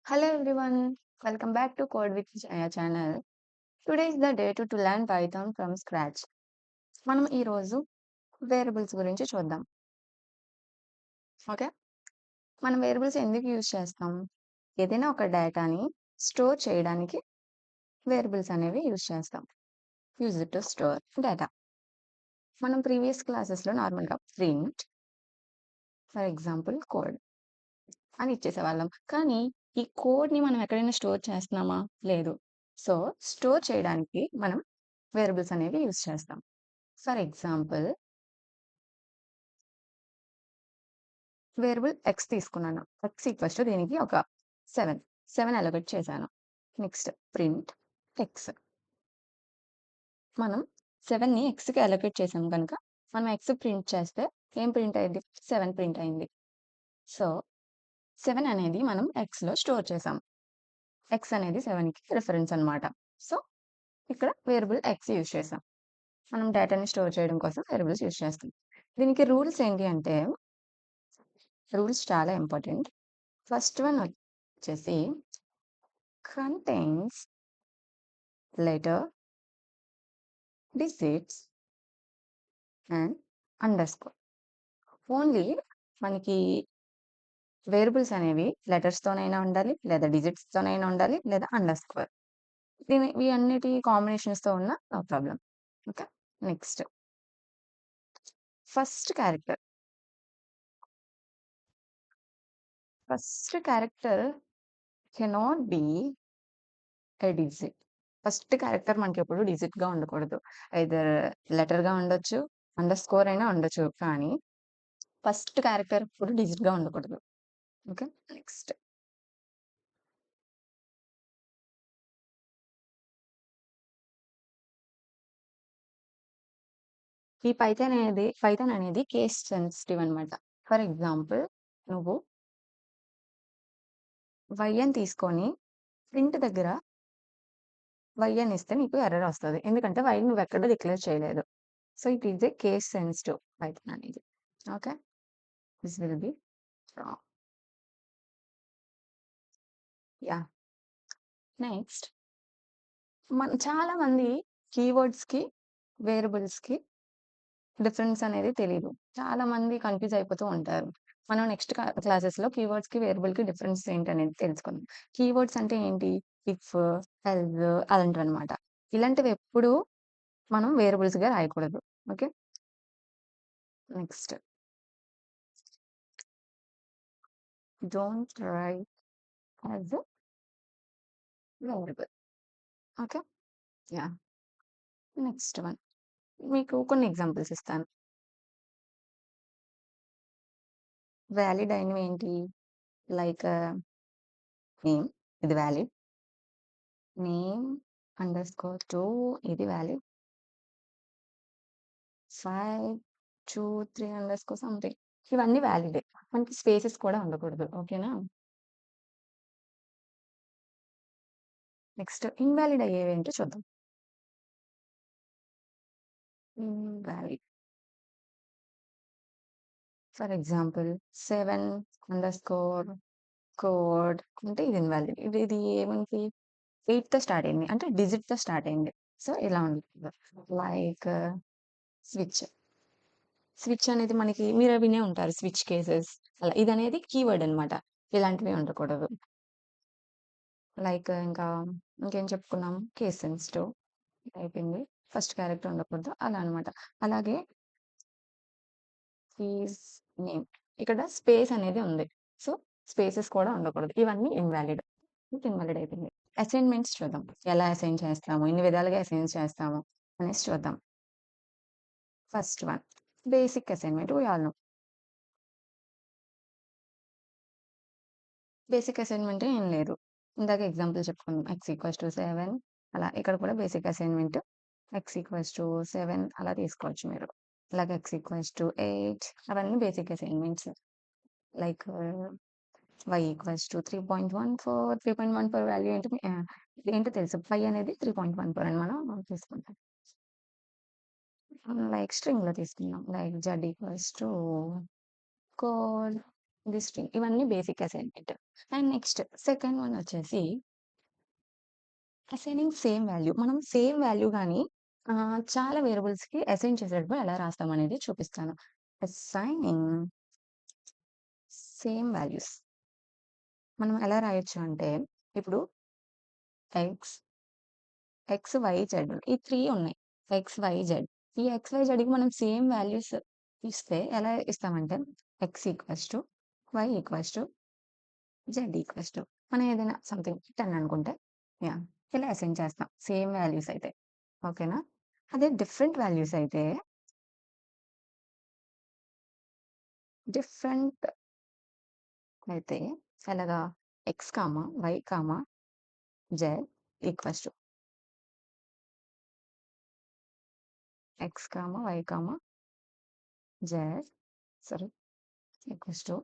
Hello everyone, welcome back to Code with Jaya channel. Today is the day to learn Python from scratch. మనం ఈరోజు variables గురించి చూద్దాం. Okay, మనం variables ఎందుకు use చేస్తాం? ఏదైనా ఒక డేటాని స్టోర్ చేయడానికి వేరియబుల్స్ అనేవి యూజ్ చేస్తాం. Use to store data. మనం ప్రీవియస్ క్లాసెస్లో నార్మల్గా ప్రింట్, ఫర్ ఎగ్జాంపుల్ కోడ్ అని ఇచ్చేసేవాళ్ళం. కానీ ఈ కోడ్ని మనం ఎక్కడైనా స్టోర్ చేస్తున్నామా? లేదు. సో స్టోర్ చేయడానికి మనం వేరియబుల్స్ అనేవి యూజ్ చేస్తాం. ఫర్ ఎగ్జాంపుల్ వేరియబుల్ ఎక్స్ తీసుకున్నాను. ఎక్స్ ఈక్వల్స్ టు దీనికి ఒక 7 అలొకేట్ చేశాను. Next print X. మనం 7ని ఎక్స్కి అలొకేట్ చేసాం కనుక మనం ఎక్స్ ప్రింట్ చేస్తే ఏం ప్రింట్ అయింది? 7 ప్రింట్ అయింది. సో 7 అనేది మనం ఎక్స్లో స్టోర్ చేసాం. ఎక్స్ అనేది 7కి రిఫరెన్స్ అనమాట. సో ఇక్కడ వేరియబుల్ ఎక్స్ యూజ్ చేసాం. మనం డేటాని స్టోర్ చేయడం కోసం వేరియబుల్స్ యూజ్ చేస్తాం. దీనికి రూల్స్ ఏంటి అంటే రూల్స్ చాలా ఇంపార్టెంట్. ఫస్ట్ వన్ వచ్చేసి contains letter, digits and underscore. Only మనకి వేరియబుల్స్ అనేవి లెటర్స్తోనైనా ఉండాలి, లేదా డిజిట్స్తోనైనా ఉండాలి, లేదా అండర్స్కోర్. ఇవి అన్నిటి కాంబినేషన్స్తో ఉన్న no problem. Okay, next first character. First character cannot be a digit. First character మనకి ఎప్పుడు డిజిట్గా ఉండకూడదు. ఐదర్ లెటర్గా ఉండొచ్చు, అండర్స్కోర్ అయినా ఉండొచ్చు. కానీ ఫస్ట్ క్యారెక్టర్ ఎప్పుడు డిజిట్గా ఉండకూడదు. ఓకే, నెక్స్ట్ ఈ పైథాన్ అనేది కేస్ సెన్సిటివ్ అనమాట. ఫర్ ఎగ్జాంపుల్ నువ్వు వైఎన్ తీసుకొని ప్రింట్ దగ్గర వైఎన్ ఇస్తే నీకు ఎర్రర్ వస్తుంది. ఎందుకంటే వై నువ్వు ఎక్కడ డిక్లేర్ చేయలేదు. So it is a case sensitive Python అనేది. Okay, this will be wrong. Yeah, next చాలా మంది కీవర్డ్స్కి వేరియబుల్స్కి డిఫరెన్స్ అనేది తెలియదు. చాలా మంది కన్ఫ్యూజ్ అయిపోతూ ఉంటారు. మనం నెక్స్ట్ క్లాసెస్లో కీవర్డ్స్కి వేరియబుల్కి డిఫరెన్స్ ఏంటనేది తెలుసుకుందాం. కీవర్డ్స్ అంటే ఏంటి? ఇఫ్, ఎల్స్ అలాంటివి అనమాట. ఇలాంటివి ఎప్పుడు మనం వేరియబుల్స్గా రాయకూడదు. Okay, next don't write as variable. Okay, yeah, next one మీకు కొన్ని ఎగ్జాంపుల్స్ ఇస్తాను. వ్యాలిడ్ అయినవి ఏంటి? లైక్ నేమ్, ఇది వ్యాలిడ్. నేమ్ అండర్స్కోర్ 2, ఇది వ్యాలిడ్. 5, 2, 3 అండర్స్కోర్ సంథింగ్, ఇవన్నీ వ్యాలిడే. మనకి స్పేసెస్ కూడా ఉండకూడదు. ఓకేనా, నెక్స్ట్ ఇన్వాలిడ్ అయ్యేవి ఏంటో చూద్దాం. Invalid for example 7 underscore code అంటే ఇది ఇన్వాలిడ్. ఇది ఏమంటే 8తో స్టార్ట్ అయింది, అంటే డిజిట్తో స్టార్ట్ అయింది. సో ఇలా ఉంటుంది. Like switch. స్విచ్ అనేది మనకి మీరు వినే ఉంటారు, స్విచ్ కేసెస్ అలా. ఇది అనేది కీవర్డ్ అనమాట. ఇలాంటివి ఉండకూడదు. లైక్ ఇంకేం చెప్పుకున్నాం? కేస్ సెన్సిటివ్ అయిపోయింది. ఫస్ట్ క్యారెక్టర్ ఉండకూడదు అలా అనమాట. అలాగే ఈజ్ నేమ్, ఇక్కడ స్పేస్ అనేది ఉంది. సో స్పేసెస్ కూడా ఉండకూడదు. ఇవన్నీ ఇన్వాలిడ్. ఇన్వాలిడ్ అయిపోయింది. అసైన్మెంట్స్ చూద్దాం. ఎలా అసైన్ చేస్తాము, ఎన్ని విధాలుగా అసైన్ చేస్తాము అనేసి చూద్దాం. First one basic assignment. We all know basic assignment ఏం లేదు. ఇందాక ఎగ్జాంపుల్ చెప్పుకున్నాం. ఎక్స్ ఈక్వల్స్ టు 7 అలా. ఇక్కడ కూడా basic assignment X equals to 7 అలా తీసుకోవచ్చు మీరు. అలాగే ఎక్స్ ఈక్వల్స్ టు 8 అవన్నీ basic assignments. Like y equals to 3.14 value ఏంటో తెలుసు. పై అనేది 3.14 అని మనం తీసుకుంటాం. లైక్ స్ట్రింగ్ లో తీసుకుందాం. Like Z equals to code ఇది స్ట్రింగ్. ఇవన్నీ basic assignment. And next second one వచ్చేసి అసైనింగ్ సేమ్ వాల్యూ. మనం సేమ్ వాల్యూ గాని చాలా వేరియబుల్స్‌కి అసైన్ చేసేటప్పుడు ఎలా రాస్తామనేది చూపిస్తాను. Assigning same values. మనం ఎలా రాయొచ్చు అంటే ఇప్పుడు ఎక్స్, వై, జెడ్ ఈ 3 ఉన్నాయి. X, y, z. ఈ ఎక్స్, వై, జెడ్‌కి మనం సేమ్ వాల్యూస్ ఇస్తే ఎలా ఇస్తామంటే x equals to, y equals to, z equals to మనం ఏదైనా సంథింగ్ 10 అనుకుంటే యాహ్! ఇలా అసైన్ చేస్తాం. సేమ్ వాల్యూస్ అయితే. ఓకేనా? అదే డిఫరెంట్ వాల్యూస్ అయితే డిఫరెంట్ అయితే ఎలాగా x, y, z equals to x, y, z sorry equals to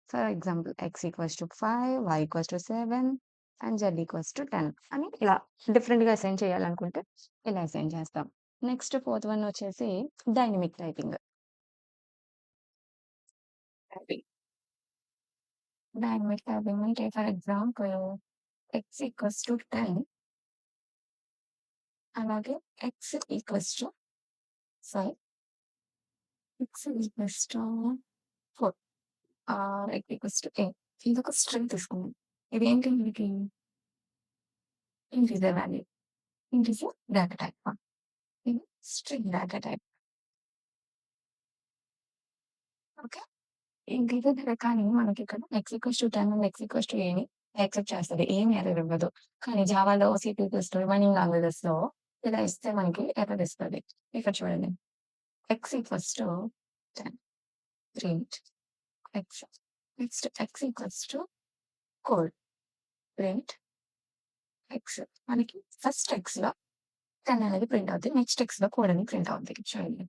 for example x equals to 5, y equals to 7 and z equals to 10 అని ఇలా డిఫరెంట్‌గా అసైన్ చేయాలనుకుంటే ఇలా అసైన్ చేస్తాం. నెక్స్ట్ ఫోర్త్ వన్ వచ్చేసి డైనమిక్ టైపింగ్. డైనమిక్ టైపింగ్ అంటే for example x equals to 10 అలాగే x equals to 5, x equals to 4 x equals to 8 ఇదొక స్ట్రింగ్ తీసుకుందాం. ఇదేంటి మనకి integer value. Integer data type. ఇది string data type. Okay. Integer data కానీ మనకిక్కడ ఎక్స్ ఈక్వల్స్ టు 10 అండ్ ఎక్స్ ఈక్వల్స్ టు 8ని యాక్సెప్ట్ చేస్తది. ఏమి ఎర్రర్ ఇవ్వదు. కానీ జావాలో, సి ప్లస్ ప్లస్‌లో రిమైనింగ్ లాంగ్వేజెస్‌లో ఇలా ఇస్తే మనకి ఎర్రర్ ఇస్తది. ఇక్కడ చూడండి. X equals to 10 print X. Next X equals to code print X. మనకి ఫస్ట్ ఎక్స్‌లో 10 అనేది ప్రింట్ అవుద్ది. నెక్స్ట్ ఎక్స్‌లో కోడ్ అనేది ప్రింట్ అవుద్ది. చూడండి.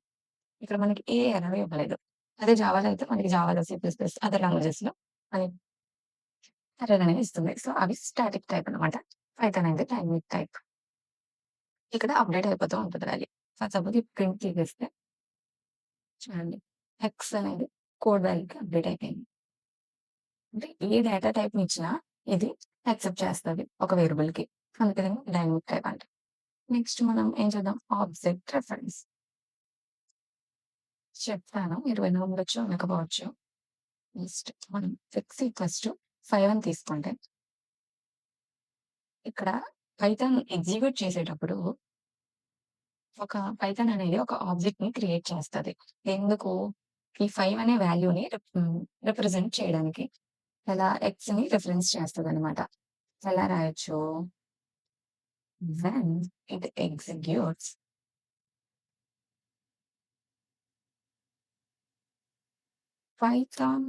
ఇక్కడ మనకి ఏ ఎర్రర్ ఇవ్వలేదు. అదే జావాలో అయితే మనకి జావాలో, సి ప్లస్ ప్లస్ అదర్ లాంగ్వేజెస్‌లో అది ఎర్రర్ అనేది ఇస్తుంది. సో, అవి స్టాటిక్ టైప్ అనమాట. పైథాన్ అనేది డైనమిక్ టైప్. ఇక్కడ అప్‌డేట్ అయిపోతూ ఉంటది వాల్యూ. ఫర్ సపోజ్ ఈ ప్రింట్ తీసేస్తే చూడండి. ఎక్స్ అనేది కోడ్ వాల్యూకి అప్‌డేట్ అయిపోయింది. అంటే ఏ డేటా టైప్‌నిచ్చినా ఇది యాక్సెప్ట్ చేస్తది ఒక వేరియబుల్‌కి. అందుకని డైనమిక్ టైప్ అంటాం. నెక్స్ట్ మనం ఏం చేద్దాం ఆబ్జెక్ట్ రిఫరెన్స్. చెప్తాను. మీరు విని ఉండొచ్చు, వినకపోవచ్చు. నెక్స్ట్ మనం ఎక్స్ ఈక్వల్స్ టు 5 అని తీసుకుంటే ఇక్కడ పైథాన్ ఎగ్జిక్యూట్ చేసేటప్పుడు పైథాన్ అనేది ఒక ఆబ్జెక్ట్‌ని క్రియేట్ చేస్తది. ఎందుకు? ఈ 5 అనే వాల్యూని రిప్రజెంట్ చేయడానికి. ఎలా ఎక్స్‌ని రిఫరెన్స్ చేస్తదనమాట. ఎలా రాయొచ్చు? When it executes Python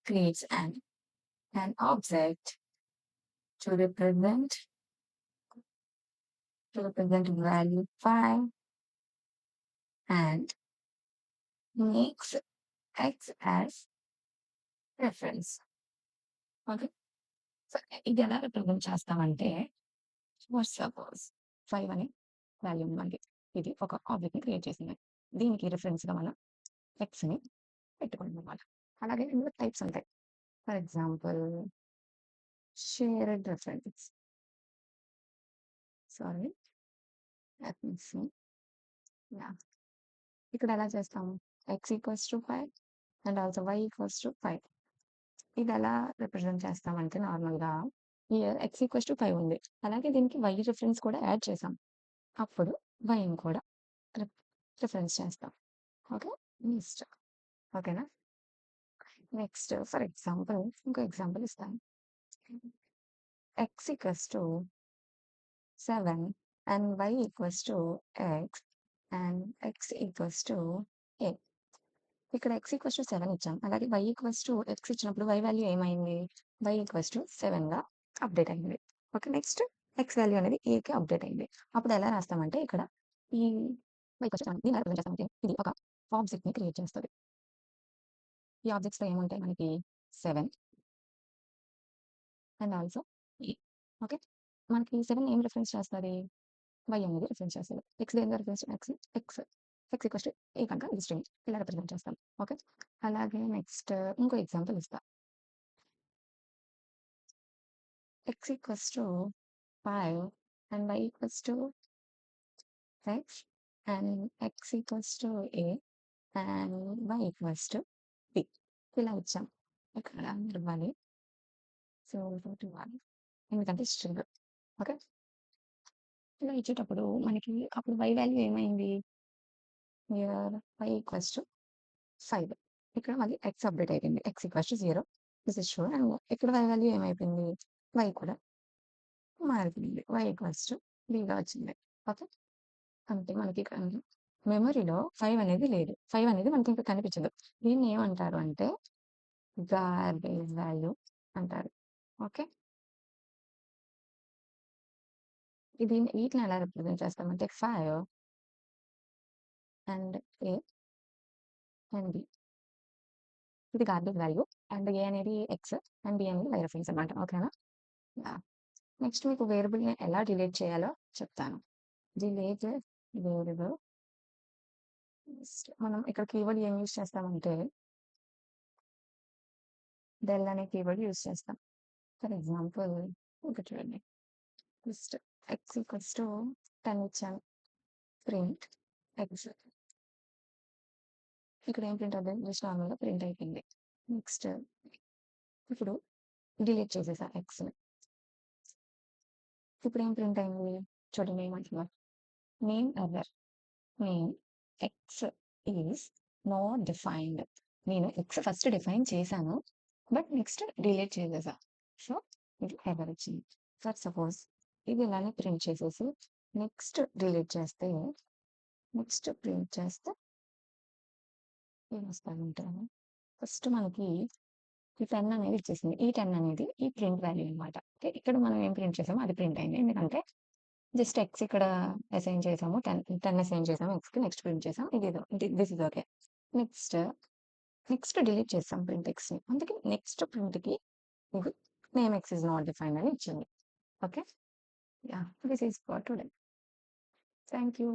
creates an object to represent value 5 and makes x as reference. Okay. So, ఇది ఎలా రిప్రజెంట్ చేస్తామంటే సపోజ్ 5 అనే వాల్యూ ఉంది మనకి. ఇది ఒక ఆబ్జెక్ట్‌ని క్రియేట్ చేసింది. దీనికి రిఫరెన్స్‌గా మనం ఎక్స్‌ని పెట్టుకున్నామన్నమాట. అలాగే ఇందులో టైప్స్ ఉంటాయి. For example shared reference. Sorry. Let me see. Yeah! ఇక్కడ ఎలా చేస్తాము? X equals to 5 and also y equals to 5. ఇది ఎలా రిప్రజెంట్ చేస్తామంటే నార్మల్‌గా హియర్ ఎక్స్ ఈక్వల్స్ టు 5 ఉంది. అలాగే దీనికి వై రిఫరెన్స్ కూడా యాడ్ చేసాం. అప్పుడు వైని కూడా రిఫ్ రిఫరెన్స్ చేస్తాం. ఓకే. మీ ఇష్టం. ఓకేనా? నెక్స్ట్ ఫర్ ఎగ్జాంపుల్ ఇంకో ఎగ్జాంపుల్ ఇస్తాను. X equals to 7 and y equals to x and X equals to 8. ఇక్కడ ఎక్స్ ఈక్వల్స్ టు 7 ఇచ్చాం. అలాగే వై ఈక్వల్స్ టు ఎక్స్ ఇచ్చినప్పుడు వై వాల్యూ ఏమైంది? వై ఈక్వల్స్ టు 7గా అప్‌డేట్ అయింది. ఓకే. నెక్స్ట్ ఎక్స్ వాల్యూ అనేది ఏకి అప్‌డేట్ అయింది. అప్పుడు ఎలా రాస్తామంటే ఇక్కడ ఈ వై ఈక్వల్స్ టు 7 దీన్ని ఎలా రిప్రజెంట్ చేస్తామంటే ఇది ఒక ఆబ్జెక్ట్‌ని క్రియేట్ చేస్తది. ఈ ఆబ్జెక్ట్స్‌లో ఏముంటాయి మనకి 7 అండ్ ఆల్సో ఈ. ఓకే. మనకి 7 ఏం రిఫరెన్స్ చేస్తది? వై అనేది రిఫరెన్స్ చేస్తది. ఎక్స్ దేనిగా reference X. X equals to A కనుక ఇది స్ట్రింగ్ ఇలా రిప్రజెంట్ చేస్తాం. ఓకే. అలాగే నెక్స్ట్ ఇంకో ఎగ్జాంపుల్ ఇస్తా. X equals to 5 and y equals to x and x equals to a and y equals to b ఇలా ఇచ్చాం. ఇక్కడ ఇవ్వాలి. సో ఇవ్వాలి ఎందుకంటే స్ట్రింగ్. ఓకే. ఇలా ఇచ్చేటప్పుడు మనకి అప్పుడు y వాల్యూ ఏమైంది? Here y equals to 5. ఇక్కడ మళ్ళీ x అప్డేట్ అయిపోయింది. x equals to 0 this is true and ఇక్కడ y వాల్యూ ఏమైపోయింది? y కూడా మారిపోయింది. y ఈక్వల్స్ టు bగా వచ్చింది. ఓకే. అంటే మనకి ఇక్కడ మెమరీలో 5 అనేది లేదు. 5 అనేది మనకి ఇంకా కనిపించదు. దీన్ని ఏమంటారు అంటే గార్బేజ్ వాల్యూ అంటారు. ఓకే. వీటిని ఎలా రిప్రజెంట్ చేస్తామంటే 5 అండ్ a అండ్ b ఇది గార్బేజ్ వాల్యూ అండ్ a అనేది x అండ్ b అనేది y రెఫరెన్స్ అనమాట. ఓకేనా? నెక్స్ట్ మీకు వేరియబుల్ని ఎలా డిలీట్ చేయాలో చెప్తాను. డిలీట్ వేరియబుల్ మనం ఇక్కడ కీవర్డ్ ఏం యూజ్ చేస్తామంటే డెల్ అనే కీవర్డ్ యూజ్ చేస్తాం. ఫర్ ఎగ్జాంపుల్ ఇక్కడ చూడండి, జస్ట్ x ఈక్వల్స్ టు 10 ఇచ్చాను. ప్రింట్ x ఇక్కడ ఏం ప్రింట్ అవుతుంది? జస్ట్ నార్మల్గా ప్రింట్ అయిపోయింది. నెక్స్ట్ ఇప్పుడు డిలీట్ చేసేసా ఎక్స్ని. ఇప్పుడు ఏం ప్రింట్ అయింది చూడండి, ఏమంటున్నారు? Name error. Name X is not defined. నేను ఎక్స్ ఫస్ట్ డిఫైన్ చేశాను బట్ నెక్స్ట్ డిలీట్ చేసేసా. సో ఇది ఎర్రర్ వచ్చింది. ఫర్ సపోజ్ ఇది ఇలానే ప్రింట్ చేసేసి నెక్స్ట్ డిలీట్ చేస్తే ఏమొస్తాయంటే ఫస్ట్ మనకి ఈ 10 అనేది ఇచ్చేసింది. ఈ 10 అనేది ఈ ప్రింట్ వాల్యూ అనమాట. ఓకే. ఇక్కడ మనం ఏం ప్రింట్ చేసామో అది ప్రింట్ అయింది. ఎందుకంటే జస్ట్ ఎక్స్ ఇక్కడ అసైన్ చేసాము, 10 అసైన్ చేసాము ఎక్స్కి, నెక్స్ట్ ప్రింట్ చేసాం. This is okay. Next delete చేసాం ప్రింట్ ఎక్స్ని. అందుకే నెక్స్ట్ ప్రింట్కి ఇది name X is not defined అని ఇచ్చింది. Okay. Yeah, this is for today. Thank you.